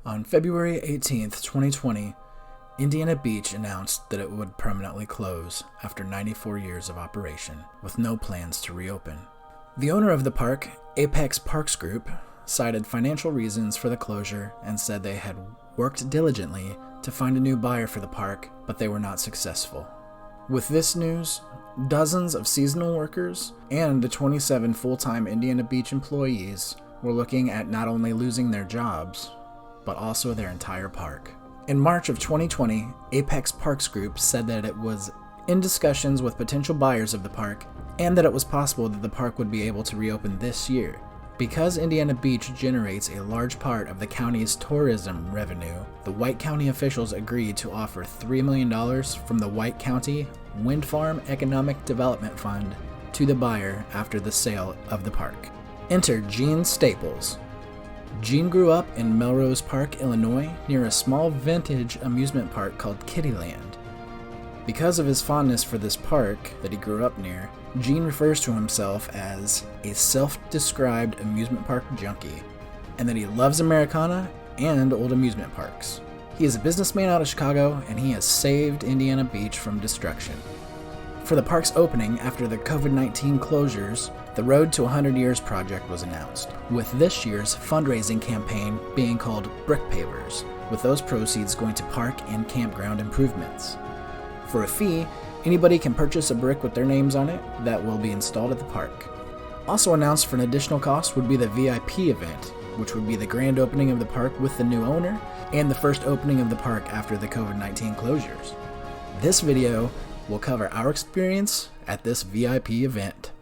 On February 18th, 2020, Indiana Beach announced that it would permanently close after 94 years of operation, with no plans to reopen. The owner of the park, Apex Parks Group, cited financial reasons for the closure and said they had worked diligently to find a new buyer for the park, but they were not successful. With this news, dozens of seasonal workers and the 27 full-time Indiana Beach employees were looking at not only losing their jobs, but also their entire park. In March of 2020, Apex Parks Group said that it was in discussions with potential buyers of the park and that it was possible that the park would be able to reopen this year. Because Indiana Beach generates a large part of the county's tourism revenue, the White County officials agreed to offer $3 million from the White County Wind Farm Economic Development Fund to the buyer after the sale of the park. Enter Gene Staples. Gene grew up in Melrose Park, Illinois, near a small vintage amusement park called Kittyland. Because of his fondness for this park that he grew up near, Gene refers to himself as a self-described amusement park junkie, and that he loves Americana and old amusement parks. He is a businessman out of Chicago, and he has saved Indiana Beach from destruction. For the park's opening after the COVID-19 closures, the Road to 100 Years project was announced, with this year's fundraising campaign being called Brick Pavers, with those proceeds going to park and campground improvements. For a fee, anybody can purchase a brick with their names on it that will be installed at the park. Also announced for an additional cost would be the VIP event, which would be the grand opening of the park with the new owner and the first opening of the park after the COVID-19 closures. This video will cover our experience at this VIP event.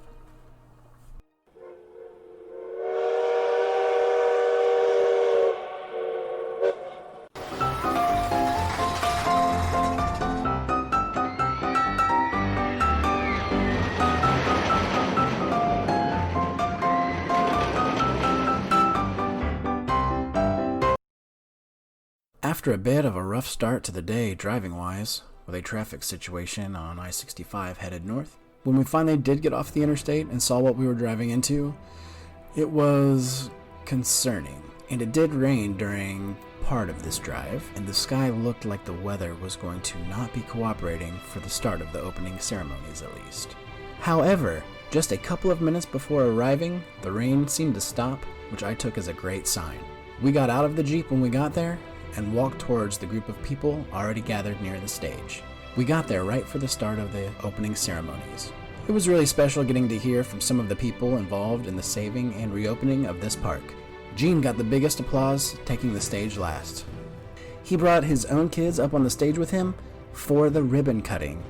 After a bit of a rough start to the day driving-wise, with a traffic situation on I-65 headed north, when we finally did get off the interstate and saw what we were driving into, it was concerning. And it did rain during part of this drive, and the sky looked like the weather was going to not be cooperating for the start of the opening ceremonies at least. However, just a couple of minutes before arriving, the rain seemed to stop, which I took as a great sign. We got out of the Jeep when we got there, and walked towards the group of people already gathered near the stage. We got there right for the start of the opening ceremonies. It was really special getting to hear from some of the people involved in the saving and reopening of this park. Gene got the biggest applause, taking the stage last. He brought his own kids up on the stage with him for the ribbon cutting,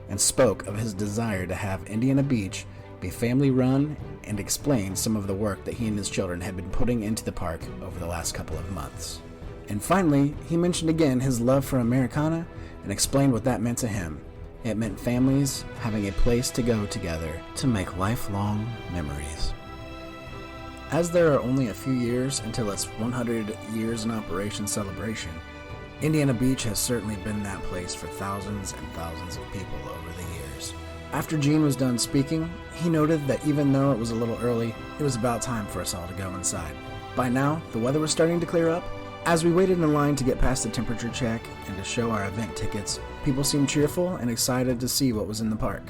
and spoke of his desire to have Indiana Beach be family run and explained some of the work that he and his children had been putting into the park over the last couple of months. And finally, he mentioned again his love for Americana and explained what that meant to him. It meant families having a place to go together to make lifelong memories. As there are only a few years until its 100 years in operation celebration, Indiana Beach has certainly been that place for thousands and thousands of people over the years. After Gene was done speaking, he noted that even though it was a little early, it was about time for us all to go inside. By now, the weather was starting to clear up. As we waited in line to get past the temperature check and to show our event tickets, people seemed cheerful and excited to see what was in the park.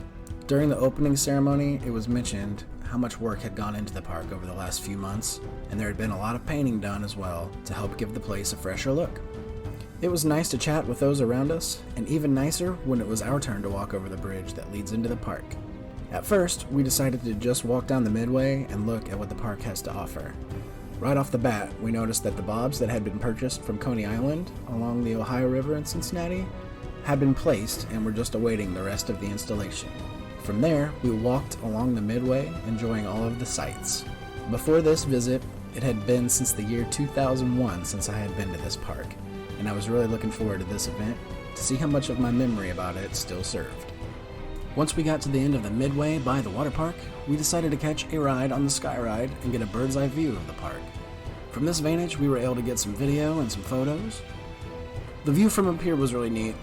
During the opening ceremony, it was mentioned how much work had gone into the park over the last few months, and there had been a lot of painting done as well to help give the place a fresher look. It was nice to chat with those around us, and even nicer when it was our turn to walk over the bridge that leads into the park. At first, we decided to just walk down the midway and look at what the park has to offer. Right off the bat, we noticed that the bobs that had been purchased from Coney Island along the Ohio River in Cincinnati had been placed and were just awaiting the rest of the installation. From there, we walked along the midway, enjoying all of the sights. Before this visit, it had been since the year 2001 since I had been to this park, and I was really looking forward to this event to see how much of my memory about it still served. Once we got to the end of the midway by the water park, we decided to catch a ride on the Sky Ride and get a bird's eye view of the park. From this vantage, we were able to get some video and some photos. The view from up here was really neat.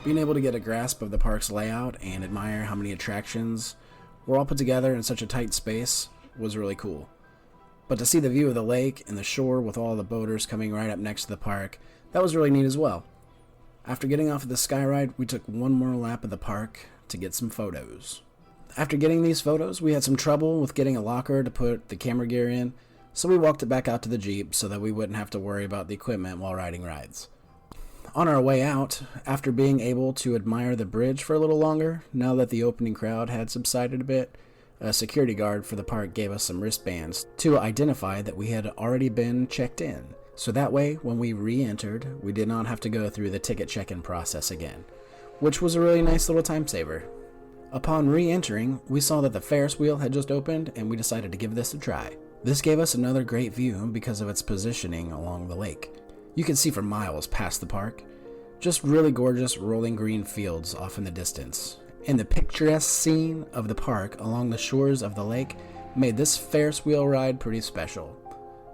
Being able to get a grasp of the park's layout and admire how many attractions were all put together in such a tight space was really cool. But to see the view of the lake and the shore with all the boaters coming right up next to the park, that was really neat as well. After getting off of the sky ride, we took one more lap of the park to get some photos. After getting these photos, we had some trouble with getting a locker to put the camera gear in, so we walked it back out to the Jeep so that we wouldn't have to worry about the equipment while riding rides. On our way out, after being able to admire the bridge for a little longer, now that the opening crowd had subsided a bit, a security guard for the park gave us some wristbands to identify that we had already been checked in. So that way, when we re-entered, we did not have to go through the ticket check-in process again, which was a really nice little time saver. Upon re-entering, we saw that the Ferris wheel had just opened and we decided to give this a try. This gave us another great view because of its positioning along the lake. You can see for miles past the park, just really gorgeous rolling green fields off in the distance. And the picturesque scene of the park along the shores of the lake made this Ferris wheel ride pretty special.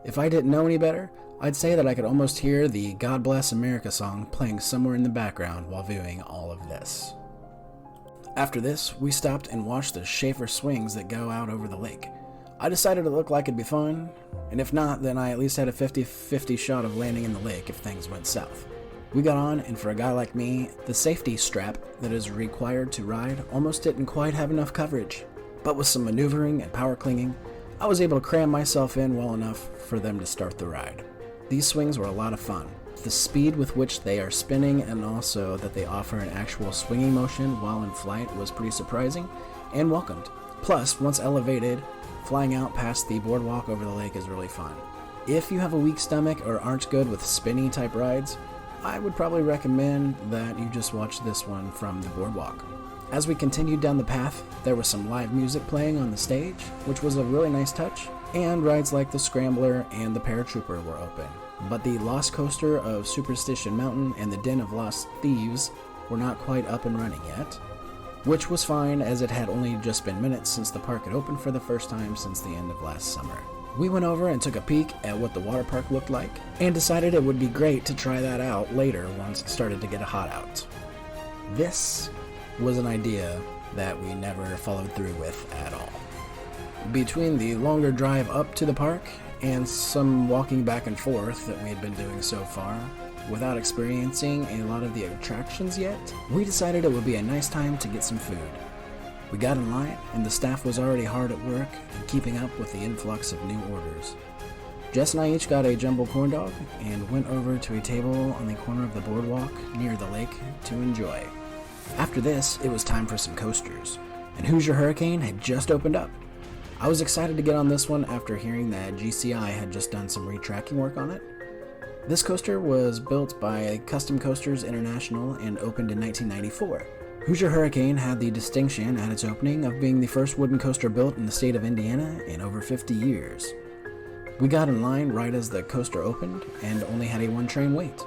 If I didn't know any better, I'd say that I could almost hear the God Bless America song playing somewhere in the background while viewing all of this. After this, we stopped and watched the Schaefer swings that go out over the lake. I decided it looked like it'd be fun, and if not, then I at least had a 50-50 shot of landing in the lake if things went south. We got on, and for a guy like me, the safety strap that is required to ride almost didn't quite have enough coverage. But with some maneuvering and power clinging, I was able to cram myself in well enough for them to start the ride. These swings were a lot of fun. The speed with which they are spinning and also that they offer an actual swinging motion while in flight was pretty surprising and welcomed. Plus, once elevated, flying out past the boardwalk over the lake is really fun. If you have a weak stomach or aren't good with spinny type rides, I would probably recommend that you just watch this one from the boardwalk. As we continued down the path, there was some live music playing on the stage, which was a really nice touch, and rides like the Scrambler and the Paratrooper were open. But the Lost Coaster of Superstition Mountain and the Den of Lost Thieves were not quite up and running yet, which was fine as it had only just been minutes since the park had opened for the first time since the end of last summer. We went over and took a peek at what the water park looked like, and decided it would be great to try that out later once it started to get hot out. This was an idea that we never followed through with at all. Between the longer drive up to the park and some walking back and forth that we had been doing so far, without experiencing a lot of the attractions yet, we decided it would be a nice time to get some food. We got in line, and the staff was already hard at work and keeping up with the influx of new orders. Jess and I each got a jumbo corn dog and went over to a table on the corner of the boardwalk near the lake to enjoy. After this, it was time for some coasters, and Hoosier Hurricane had just opened up. I was excited to get on this one after hearing that GCI had just done some retracking work on it. This coaster was built by Custom Coasters International and opened in 1994. Hoosier Hurricane had the distinction at its opening of being the first wooden coaster built in the state of Indiana in over 50 years. We got in line right as the coaster opened and only had a one-train wait.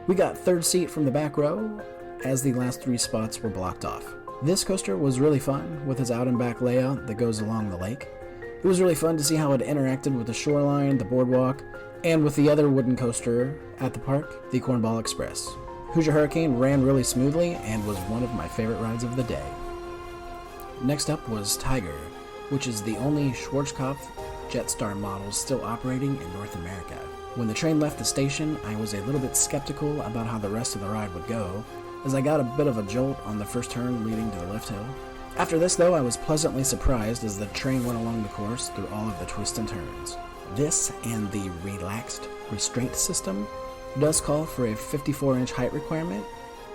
We got third seat from the back row as the last 3 spots were blocked off. This coaster was really fun with its out and back layout that goes along the lake. It was really fun to see how it interacted with the shoreline, the boardwalk, and with the other wooden coaster at the park, the Cornball Express. Hoosier Hurricane ran really smoothly and was one of my favorite rides of the day. Next up was Tiger, which is the only Schwarzkopf Jetstar model still operating in North America. When the train left the station, I was a little bit skeptical about how the rest of the ride would go, as I got a bit of a jolt on the first turn leading to the lift hill. After this, though, I was pleasantly surprised as the train went along the course through all of the twists and turns. This and the relaxed restraint system does call for a 54-inch height requirement,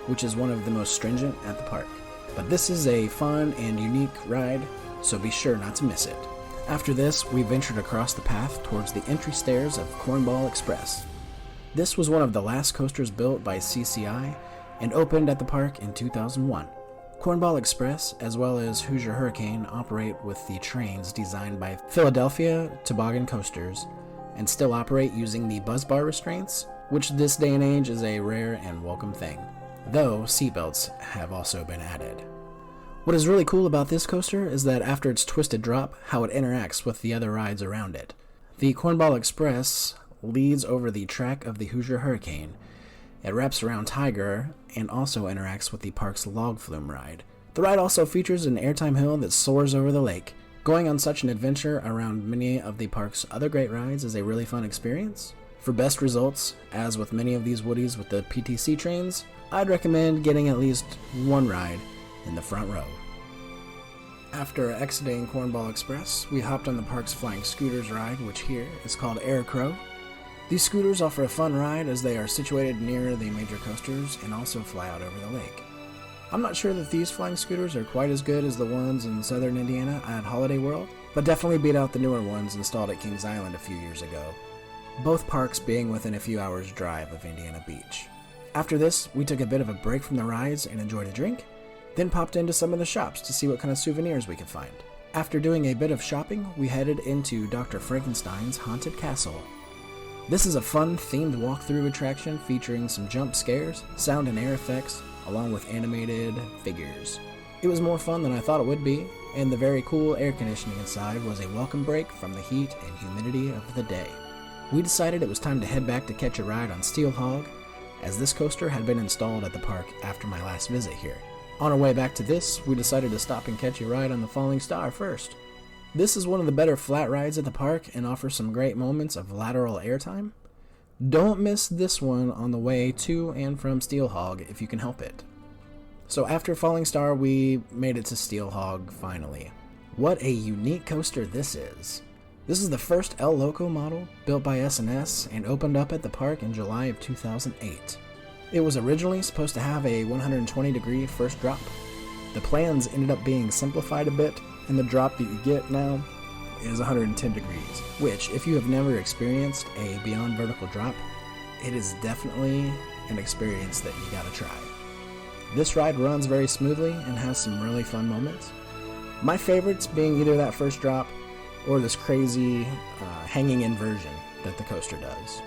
which is one of the most stringent at the park. But this is a fun and unique ride, so be sure not to miss it. After this, we ventured across the path towards the entry stairs of Cornball Express. This was one of the last coasters built by CCI and opened at the park in 2001. Cornball Express, as well as Hoosier Hurricane, operate with the trains designed by Philadelphia Toboggan Coasters and still operate using the buzz bar restraints, which this day and age is a rare and welcome thing, though seatbelts have also been added. What is really cool about this coaster is that after its twisted drop, how it interacts with the other rides around it. The Cornball Express leads over the track of the Hoosier Hurricane. It wraps around Tiger and also interacts with the park's log flume ride. The ride also features an airtime hill that soars over the lake. Going on such an adventure around many of the park's other great rides is a really fun experience. For best results, as with many of these Woodies with the PTC trains, I'd recommend getting at least one ride in the front row. After exiting Cornball Express, we hopped on the park's flying scooters ride, which here is called Air Crow. These scooters offer a fun ride as they are situated near the major coasters and also fly out over the lake. I'm not sure that these flying scooters are quite as good as the ones in southern Indiana at Holiday World, but definitely beat out the newer ones installed at Kings Island a few years ago, both parks being within a few hours' drive of Indiana Beach. After this, we took a bit of a break from the rides and enjoyed a drink, then popped into some of the shops to see what kind of souvenirs we could find. After doing a bit of shopping, we headed into Dr. Frankenstein's Haunted Castle. This is a fun themed walkthrough attraction featuring some jump scares, sound and air effects, along with animated figures. It was more fun than I thought it would be, and the very cool air conditioning inside was a welcome break from the heat and humidity of the day. We decided it was time to head back to catch a ride on Steel Hog, as this coaster had been installed at the park after my last visit here. On our way back to this, we decided to stop and catch a ride on the Falling Star first. This is one of the better flat rides at the park and offers some great moments of lateral airtime. Don't miss this one on the way to and from Steel Hog if you can help it. So after Falling Star, we made it to Steel Hog finally. What a unique coaster this is. This is the first El Loco model built by S&S and opened up at the park in July of 2008. It was originally supposed to have a 120-degree first drop. The plans ended up being simplified a bit, and the drop that you get now is 110 degrees, which, if you have never experienced a beyond vertical drop, it is definitely an experience that you gotta try. This ride runs very smoothly and has some really fun moments. My favorites being either that first drop or this crazy hanging inversion that the coaster does.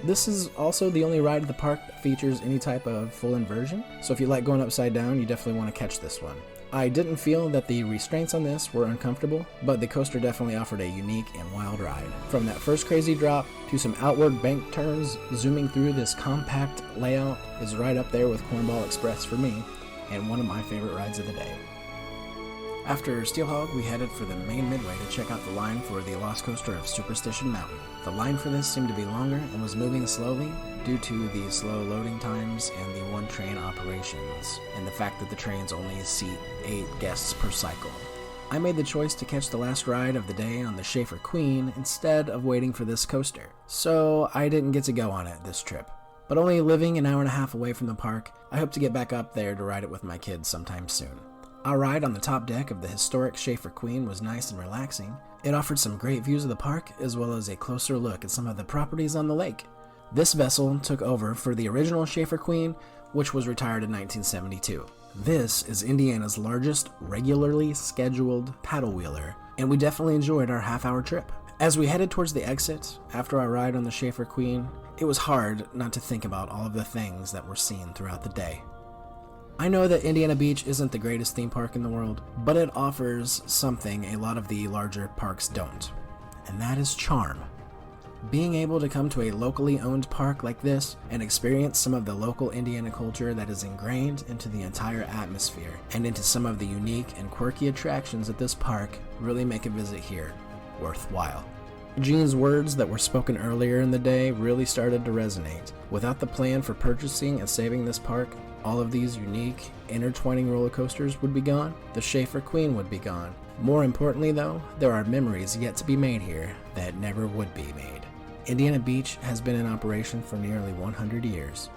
This is also the only ride at the park that features any type of full inversion, so if you like going upside down, you definitely want to catch this one. I didn't feel that the restraints on this were uncomfortable, but the coaster definitely offered a unique and wild ride. From that first crazy drop to some outward bank turns, zooming through this compact layout is right up there with Cornball Express for me, and one of my favorite rides of the day. After Steel Hog, we headed for the main midway to check out the line for the Lost Coaster of Superstition Mountain. The line for this seemed to be longer and was moving slowly due to the slow loading times and the one-train operations, and the fact that the trains only seat 8 guests per cycle. I made the choice to catch the last ride of the day on the Schaefer Queen instead of waiting for this coaster, so I didn't get to go on it this trip. But only living an hour and a half away from the park, I hope to get back up there to ride it with my kids sometime soon. Our ride on the top deck of the historic Schaefer Queen was nice and relaxing. It offered some great views of the park, as well as a closer look at some of the properties on the lake. This vessel took over for the original Schaefer Queen, which was retired in 1972. This is Indiana's largest regularly scheduled paddle wheeler, and we definitely enjoyed our half-hour trip. As we headed towards the exit, after our ride on the Schaefer Queen, it was hard not to think about all of the things that were seen throughout the day. I know that Indiana Beach isn't the greatest theme park in the world, but it offers something a lot of the larger parks don't, and that is charm. Being able to come to a locally owned park like this and experience some of the local Indiana culture that is ingrained into the entire atmosphere and into some of the unique and quirky attractions at this park really make a visit here worthwhile. Gene's words that were spoken earlier in the day really started to resonate. Without the plan for purchasing and saving this park, all of these unique, intertwining roller coasters would be gone. The Schaefer Queen would be gone. More importantly though, there are memories yet to be made here that never would be made. Indiana Beach has been in operation for nearly 100 years.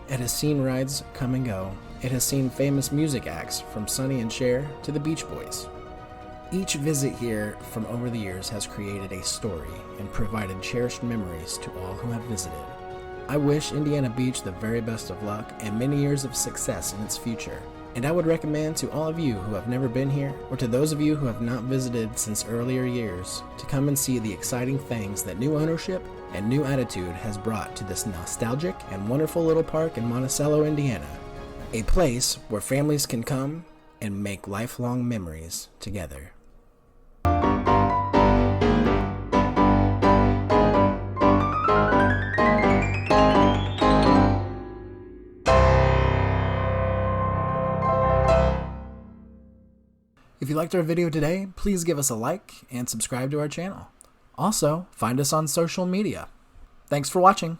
It has seen rides come and go. It has seen famous music acts from Sonny and Cher to the Beach Boys. Each visit here from over the years has created a story and provided cherished memories to all who have visited. I wish Indiana Beach the very best of luck and many years of success in its future. And I would recommend to all of you who have never been here, or to those of you who have not visited since earlier years, to come and see the exciting things that new ownership and new attitude has brought to this nostalgic and wonderful little park in Monticello, Indiana. A place where families can come and make lifelong memories together. If you liked our video today, please give us a like and subscribe to our channel. Also, find us on social media. Thanks for watching.